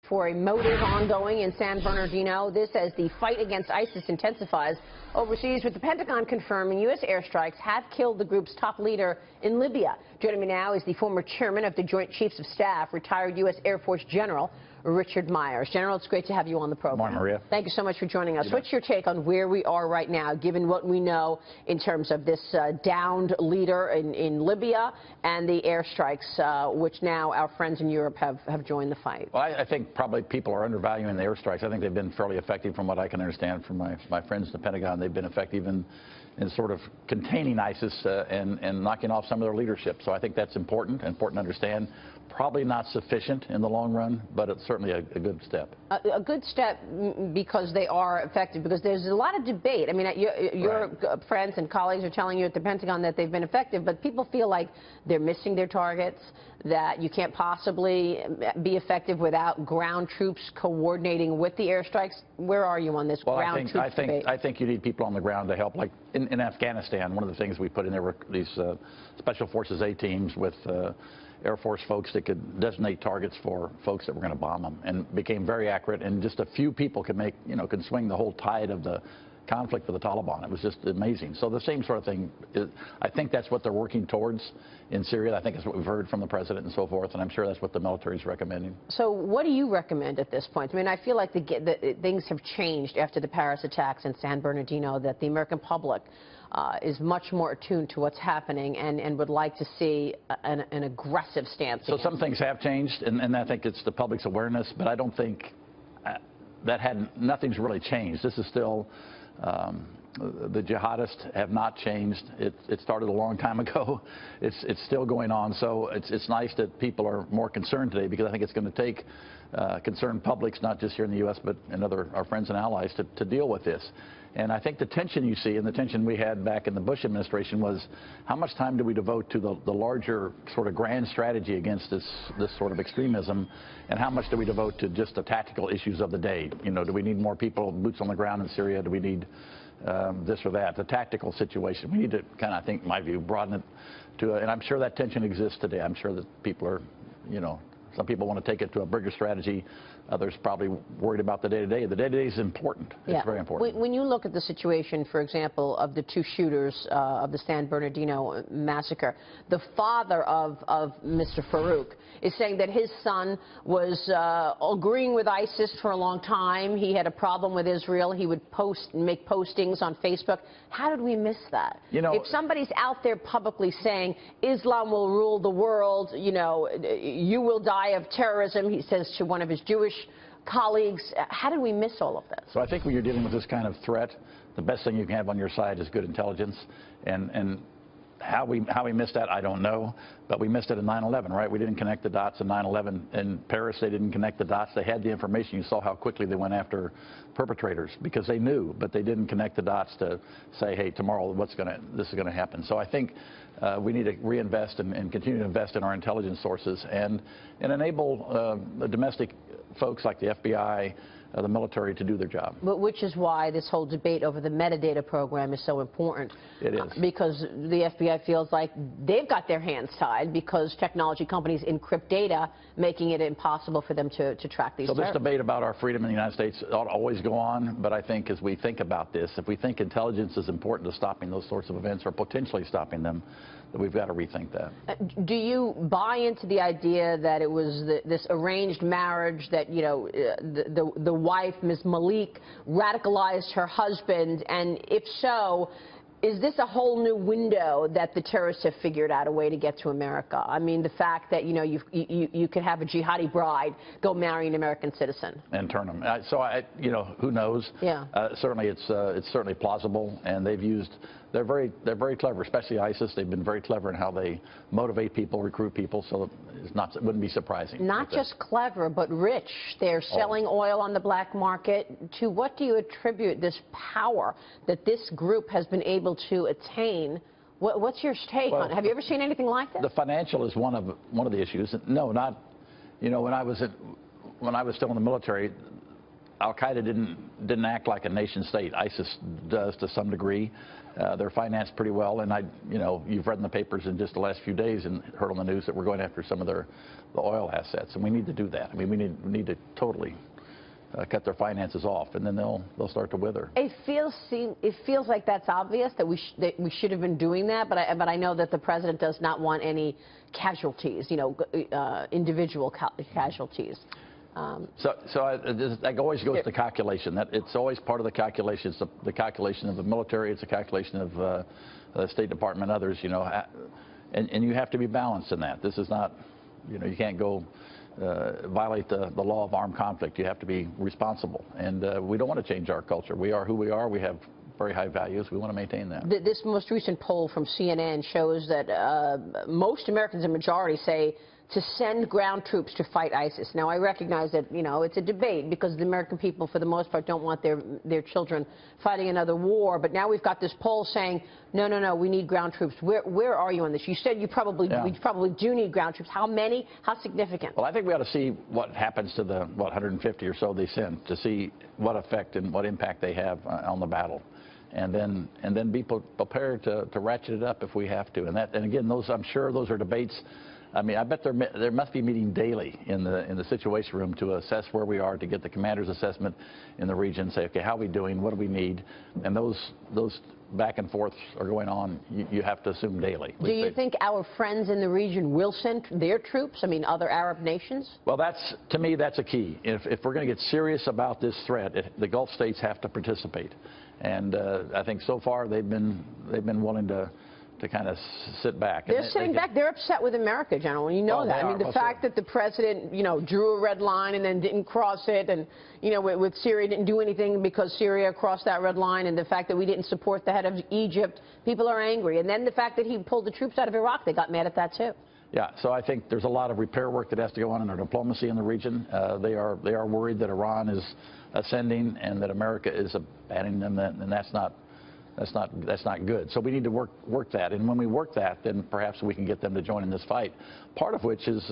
For a motive ongoing in San Bernardino, this as the fight against ISIS intensifies overseas, with the Pentagon confirming U.S. airstrikes have killed the group's top leader in Libya. Joining me now is the former chairman of the Joint Chiefs of Staff, retired U.S. Air Force General Richard Myers. General, it's great to have you on the program. Morning, Maria. Thank you so much for joining us. What's your take on where we are right now, given what we know in terms of this downed leader in Libya and the airstrikes, which now our friends in Europe have joined the fight? Well, I think probably people are undervaluing the airstrikes. I think they've been fairly effective from what I can understand from my friends in the Pentagon. They've been effective in sort of containing ISIS and knocking off some of their leadership. So I think that's important to understand. Probably not sufficient in the long run, but it's certainly a good step. A good step because they are effective, because there's a lot of debate. I mean, your friends and colleagues are telling you at the Pentagon that they've been effective, but people feel like they're missing their targets, that you can't possibly be effective without ground troops coordinating with the airstrikes. Where are you on this ground troops debate? I think you need people on the ground to help. Like in Afghanistan, one of the things we put in there were these Special Forces A teams with Air Force folks that could designate targets for folks that were going to bomb them, and became very accurate, and just a few people could make, could swing the whole tide of the conflict for the Taliban. It was just amazing. So the same sort of thing, I think that's what they're working towards in Syria. I think it's what we've heard from the president and so forth, and I'm sure that's what the military is recommending. So what do you recommend at this point? I mean, I feel like things have changed after the Paris attacks in San Bernardino, that the American public is much more attuned to what's happening and would like to see an aggressive stance. So some things have changed, and I think it's the public's awareness, but I don't think nothing's really changed. This is still, the jihadists have not changed. It started a long time ago. It's still going on. So it's nice that people are more concerned today, because I think it's going to take concerned publics, not just here in the U.S., but in our friends and allies, to deal with this. And I think the tension you see, and the tension we had back in the Bush administration, was how much time do we devote to the larger sort of grand strategy against this sort of extremism, and how much do we devote to just the tactical issues of the day? Do we need more people, boots on the ground in Syria? Do we need this or that? The tactical situation. We need to kind of, I think, in my view, broaden it to, and I'm sure that tension exists today. I'm sure that people are, some people want to take it to a bigger strategy. Others probably worried about the day-to-day. The day-to-day is important. It's very important. When you look at the situation, for example, of the two shooters of the San Bernardino massacre, the father of Mr. Farouk is saying that his son was agreeing with ISIS for a long time. He had a problem with Israel. He would make postings on Facebook. How did we miss that? If somebody's out there publicly saying Islam will rule the world, you will die of terrorism, he says to one of his Jewish colleagues, how did we miss all of this? So I think when you're dealing with this kind of threat, the best thing you can have on your side is good intelligence. And how we missed that, I don't know. But we missed it in 9/11, right? We didn't connect the dots in 9/11. In Paris, they didn't connect the dots. They had the information. You saw how quickly they went after perpetrators, because they knew, but they didn't connect the dots to say, hey, tomorrow this is going to happen. So I think we need to reinvest and continue to invest in our intelligence sources and enable the domestic folks like the FBI, the military, to do their job. But which is why this whole debate over the metadata program is so important. It is. Because the FBI feels like they've got their hands tied, because technology companies encrypt data, making it impossible for them to track these. So this debate about our freedom in the United States ought to always go on, but I think as we think about this, if we think intelligence is important to stopping those sorts of events, or potentially stopping them, that we've got to rethink that. Do you buy into the idea that it was this arranged marriage, that the wife, Ms. Malik, radicalized her husband, and if so, is this a whole new window that the terrorists have figured out a way to get to America? I mean, the fact that you could have a jihadi bride go marry an American citizen and turn them. So who knows? Yeah. Certainly, it's certainly plausible, and they're very clever, especially ISIS. They've been very clever in how they motivate people, recruit people. So it wouldn't be surprising. Not just clever, but rich. They're selling oil on the black market. To what do you attribute this power that this group has been able to attain? What's your take on it? Have you ever seen anything like that? The financial is one of the issues. No, not. When I was still in the military, Al-Qaeda didn't act like a nation state. ISIS does to some degree. They're financed pretty well, and you've read in the papers in just the last few days and heard on the news that we're going after some of the oil assets, and we need to do that. I mean, we need to totally cut their finances off, and then they'll start to wither. It feels like that's obvious that we should have been doing that, but I know that the president does not want any casualties, individual casualties. That always goes to calculation. That it's always part of the calculation. It's the calculation of the military. It's a calculation of the State Department, others. And you have to be balanced in that. This is not, you can't go violate the law of armed conflict. You have to be responsible. And we don't want to change our culture. We are who we are. We have very high values. We want to maintain that. This most recent poll from CNN shows that most Americans, a majority, say to send ground troops to fight ISIS. Now, I recognize that, it's a debate because the American people, for the most part, don't want their children fighting another war. But now we've got this poll saying, no, we need ground troops. Where are you on this? You said we probably do need ground troops. How many? How significant? Well, I think we ought to see what happens to the 150 or so they send, to see what effect and what impact they have on the battle. And then be prepared to ratchet it up if we have to. And again, I'm sure those are debates. I mean, I bet there must be meeting daily in the situation room to assess where we are, to get the commander's assessment in the region, say, okay, how are we doing? What do we need? And those back and forths are going on. You have to assume daily. Do you think our friends in the region will send their troops? I mean, other Arab nations? Well, to me, that's a key. If we're going to get serious about this threat, the Gulf states have to participate. And I think so far they've been willing to kind of sit back. They're sitting back. They're upset with America, General. You know that. I mean, the fact that the president, drew a red line and then didn't cross it, and, with Syria didn't do anything because Syria crossed that red line, and the fact that we didn't support the head of Egypt, people are angry. And then the fact that he pulled the troops out of Iraq, they got mad at that, too. Yeah, so I think there's a lot of repair work that has to go on in our diplomacy in the region. They are worried that Iran is ascending and that America is abandoning them, and that's not good. So we need to work that, and when we work that, then perhaps we can get them to join in this fight. Part of which is,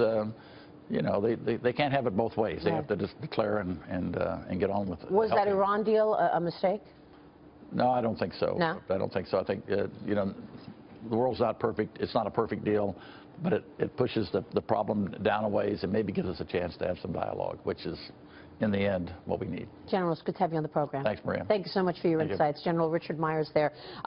they can't have it both ways. They have to just declare and get on with it. Was that Iran deal a mistake? No, I don't think so. No? I don't think so. I think the world's not perfect. It's not a perfect deal, but it pushes the problem down a ways and maybe gives us a chance to have some dialogue, which is, in the end, what we need. General, it's good to have you on the program. Thanks, Maria. Thank you so much for your insights. General Richard Myers there.